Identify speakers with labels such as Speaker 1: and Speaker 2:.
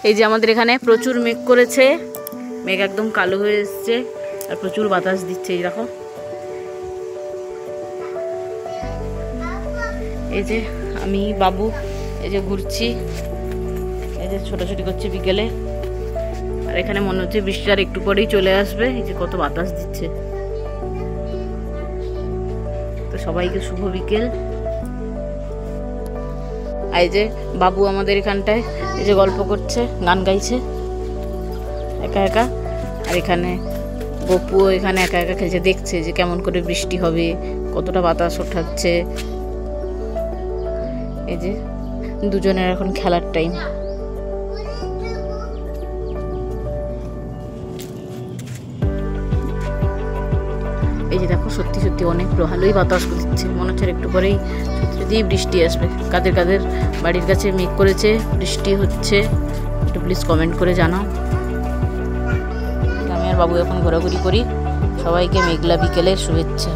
Speaker 1: এই যে আমাদের এখানে প্রচুর মেঘ করেছে, মেঘ একদম কালো হয়ে এসছে আর প্রচুর বাতাস দিচ্ছে। এই দেখো, এই যে আমি বাবু এই যে ঘুরছি, এই যে ছোটাছুটি করছি বিকেলে। আর এখানে মনে হচ্ছে বৃষ্টি আর একটু পরেই চলে আসবে। এই যে কত বাতাস দিচ্ছে। তো সবাইকে শুভ বিকেল। এই যে বাবু আমাদের এখানটায় এই যে গল্প করছে, গান গাইছে একা একা। আর এখানে গপুও এখানে একা একা খেলছে, দেখছে যে কেমন করে বৃষ্টি হবে, কতটা বাতাস ওঠাচ্ছে। এই যে দুজনের এখন খেলার টাইম। এই যে দেখো, সত্যি সত্যি অনেক ভালোই বাতাস দিচ্ছে, মনে হচ্ছে একটু পরেই সত্যি বৃষ্টি আসবে। কাদের কাদের বাড়ির কাছে মেঘ করেছে, বৃষ্টি হচ্ছে, একটু প্লিজ কমেন্ট করে জানাও। আমি আর বাবু এখন ঘোরাঘুরি করি। সবাইকে মেঘলা বিকেলের শুভেচ্ছা।